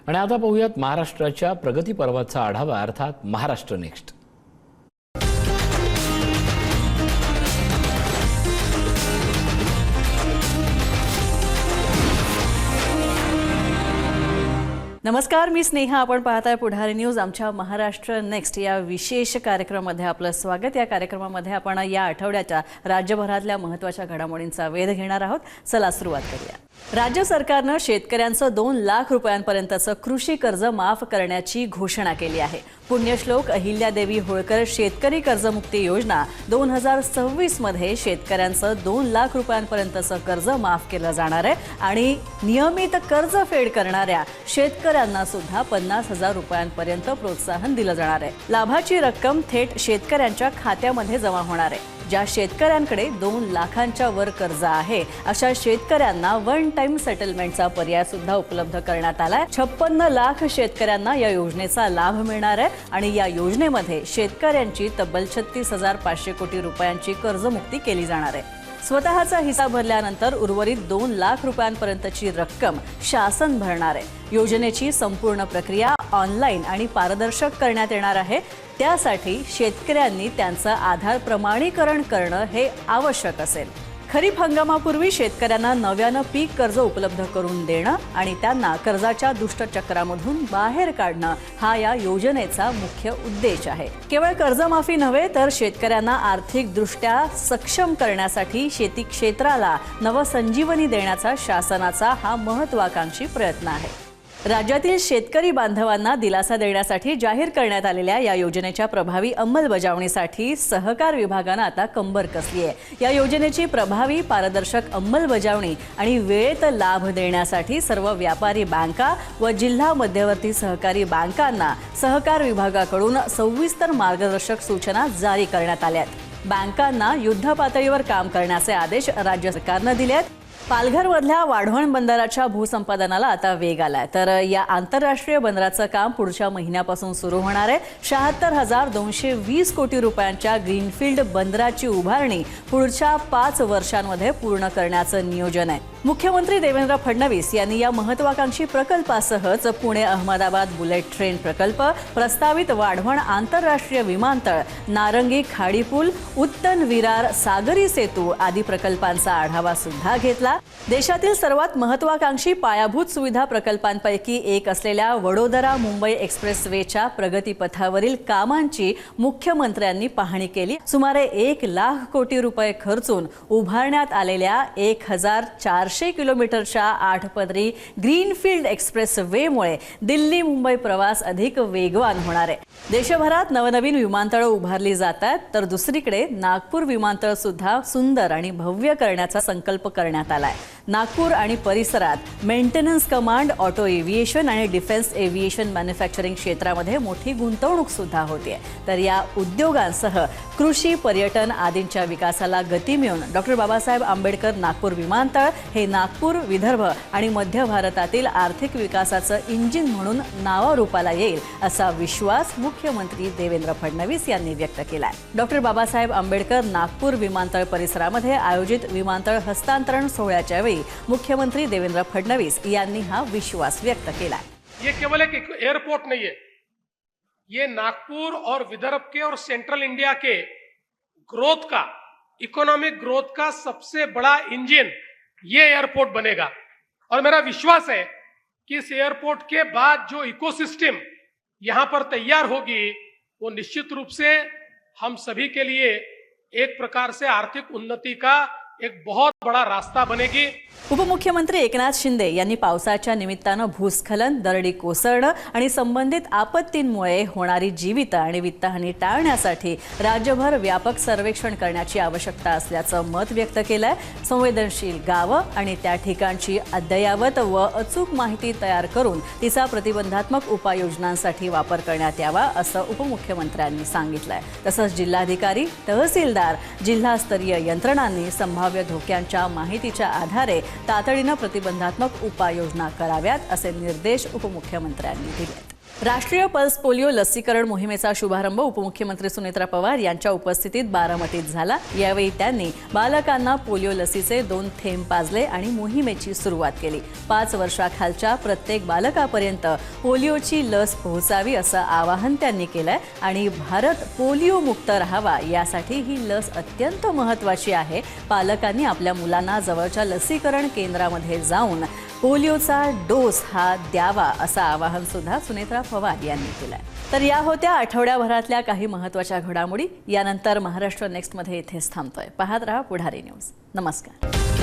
आणि आता पाहूयात महाराष्ट्राच्या प्रगती पर्वाचा आढावा, अर्थात महाराष्ट्र नेक्स्ट। नमस्कार, मी स्नेहा। आपण पाहताय पुढारी न्यूज। आमच्या महाराष्ट्र नेक्स्ट या विशेष कार्यक्रमामध्ये आपलं स्वागत। या कार्यक्रमामध्ये आपण या आठवड्याच्या राज्यभरातल्या महत्त्वाच्या घडामोडींचा वेध घेणार आहोत। चला सुरुवात करूया। राज्य सरकारने शेतकऱ्यांचं 2 लाख रुपयांपर्यंतचं कृषी कर्ज माफ करण्याची घोषणा केली आहे। पुण्यश्लोक अहिल्यादेवी होळकर शेतकरी कर्जमुक्ती योजना 2026 मध्ये शेतकऱ्यांचं 2 लाख रुपयांपर्यंतचं कर्ज माफ केलं जाणार आहे आणि नियमित कर्ज फेड करणाऱ्या शेतकऱ्यांना सुद्धा 50,000 रुपयांपर्यंत प्रोत्साहन दिलं जाणार आहे। लाभाची रक्कम थेट शेतकऱ्यांच्या खात्यामध्ये जमा होणार आहे। ज्या शेतकऱ्यांकडे 2 लाखांच्या वर कर्ज आहे अशा शेतकऱ्यांना वन टाइम सेटलमेंटचा पर्याय सुद्धा उपलब्ध करण्यात आलाय। 56 लाख शेतकऱ्यांना या योजनेचा लाभ मिळणार आहे आणि या योजनेमध्ये शेतकऱ्यांची तब्बल 36,500 कोटी रुपयांची कर्जमुक्ती केली जाणार आहे। स्वतःचा हिस्सा भरल्यानंतर उर्वरित 2 लाख रुपयांपर्यंतची रक्कम शासन भरणार आहे। योजनेची संपूर्ण प्रक्रिया ऑनलाईन आणि पारदर्शक करण्यात येणार आहे। त्यासाठी शेतकऱ्यांनी त्यांचं आधार प्रमाणीकरण करणं हे आवश्यक असेल। खरीप हंगामापूर्वी शेतकऱ्यांना नव्यानं पीक कर्ज उपलब्ध करून देणं आणि त्यांना कर्जाच्या दुष्टचक्रामधून बाहेर काढणं हा या योजनेचा मुख्य उद्देश आहे। केवळ कर्जमाफी नव्हे तर शेतकऱ्यांना आर्थिकदृष्ट्या सक्षम करण्यासाठी शेती क्षेत्राला नवसंजीवनी देण्याचा शासनाचा हा महत्त्वाकांक्षी प्रयत्न आहे। राज्यातील शेतकरी बांधवांना दिलासा देण्यासाठी जाहीर करण्यात आलेल्या या योजनेच्या प्रभावी अंमलबजावणीसाठी सहकार विभागाने आता कंबर कसली आहे। या योजनेची प्रभावी पारदर्शक अंमलबजावणी आणि वेळेत लाभ देण्यासाठी सर्व व्यापारी बँका व जिल्हा मध्यवर्ती सहकारी बँकांना सहकार विभागाकडून सविस्तर मार्गदर्शक सूचना जारी करण्यात आल्या आहेत। बँकांना युद्धपातळीवर काम करण्याचे आदेश राज्य सरकारने दिले आहेत। पालघरमधल्या वाढवण बंदराच्या भूसंपादनाला आता वेग आलाय, तर या आंतरराष्ट्रीय बंदराचं काम पुढच्या महिन्यापासून सुरू होणार आहे। 76,220 कोटी रुपयांच्या ग्रीनफील्ड बंदराची उभारणी पुढच्या 5 वर्षांमध्ये पूर्ण करण्याचं नियोजन आहे। मुख्यमंत्री देवेंद्र फडणवीस यांनी या महत्त्वाकांक्षी प्रकल्पासहच पुणे अहमदाबाद बुलेट ट्रेन प्रकल्प, प्रस्तावित वाढवण आंतरराष्ट्रीय विमानतळ, नारंगी खाडी पूल, उत्तन विरार सागरी सेतू आदी प्रकल्पांचा आढावा सुद्धा घेतला। देशातील सर्वात महत्त्वाकांक्षी पायाभूत सुविधा प्रकल्पांपैकी एक असलेल्या वडोदरा मुंबई एक्सप्रेसवेच्या प्रगतीपथावरील कामांची मुख्यमंत्र्यांनी पाहणी केली। सुमारे 1 लाख कोटी रुपये खर्चून उभारण्यात आलेल्या 1400 किलोमीटरच्या 8 पदरी ग्रीनफील्ड एक्सप्रेसवेमुळे दिल्ली मुंबई प्रवास अधिक वेगवान होणार आहे। देशभरात नवनवीन विमानतळ उभारली जातात, तर दुसरीकडे नागपूर विमानतळ सुद्धा सुंदर आणि भव्य करण्याचा संकल्प करण्यात आलाय। नागपूर आणि परिसरात मेंटेनन्स कमांड, ऑटो एव्हिएशन आणि डिफेन्स एव्हिएशन मॅन्युफॅक्चरिंग क्षेत्रामध्ये मोठी गुंतवणूक सुद्धा होते। तर या उद्योगांसह कृषी, पर्यटन आदींच्या विकासाला गती मिळून डॉक्टर बाबासाहेब आंबेडकर नागपूर विमानतळ हे नागपूर, विदर्भ आणि मध्य भारतातील आर्थिक विकासाचं इंजिन म्हणून नावारूपाला येईल असा विश्वास मुख्यमंत्री देवेंद्र फडणवीस यांनी व्यक्त केलाय। डॉक्टर बाबासाहेब आंबेडकर नागपूर विमानतळ परिसरामध्ये आयोजित विमानतळ हस्तांतरण सोहळ्याच्या वेळी मुख्यमंत्री देवेंद्र फडणवीस यांनी हा विश्वास व्यक्त केला। ये केवल एक एयरपोर्ट नहीं है, ये नागपुर और विदर्भ के और सेंट्रल इंडिया के ग्रोथ का, इकोनॉमिक ग्रोथ का सबसे बड़ा इंजन ये एयरपोर्ट बनेगा। और मेरा विश्वास है कि इस एयरपोर्ट के बाद जो इकोसिस्टम यहां पर तैयार होगी वो निश्चित रूप से हम सभी के लिए एक प्रकार से आर्थिक उन्नति का एक बहुत बड़ा रास्ता बनेगी। उपमुख्यमंत्री एकनाथ शिंदे यांनी पावसाच्या निमित्तानं भूस्खलन, दरडी कोसळणं आणि संबंधित आपत्तींमुळे होणारी जीवित आणि वित्तहानी टाळण्यासाठी राज्यभर व्यापक सर्वेक्षण करण्याची आवश्यकता असल्याचं मत व्यक्त केलंय। संवेदनशील गावं आणि त्या ठिकाणची अद्ययावत व अचूक माहिती तयार करून तिचा प्रतिबंधात्मक उपाययोजनांसाठी वापर करण्यात यावा असं उपमुख्यमंत्र्यांनी सांगितलंय। तसंच जिल्हाधिकारी, तहसीलदार, जिल्हास्तरीय यंत्रणांनी संभाव्य धोक्यांच्या माहितीच्या आधारे तातडीनं प्रतिबंधात्मक उपाययोजना कराव्यात असे निर्देश उपमुख्यमंत्र्यांनी दिले। राष्ट्रीय पल्स पोलिओ लसीकरण मोहिमेचा शुभारंभ उपमुख्यमंत्री सुनेत्रा पवार यांच्या उपस्थितीत बारामतीत झाला। यावेळी त्यांनी बालकांना पोलिओ लसीचे 2 थेंब पाजले आणि मोहिमेची सुरुवात केली। 5 वर्षाखालच्या प्रत्येक बालकापर्यंत पोलिओची लस पोहोचावी असं आवाहन त्यांनी केलंय आणि भारत पोलिओ मुक्त राहावा यासाठी ही लस अत्यंत महत्त्वाची आहे। पालकांनी आपल्या मुलांना जवळच्या लसीकरण केंद्रामध्ये जाऊन पोलिओचा डोस हा द्यावा असं आवाहन सुद्धा सुनेत्रा पवार यांनी केलंय। तर या होत्या आठवड्याभरातल्या काही महत्त्वाच्या घडामोडी। यानंतर महाराष्ट्र नेक्स्ट मध्ये इथेच थांबतोय। पाहत रहा पुढारी न्यूज। नमस्कार।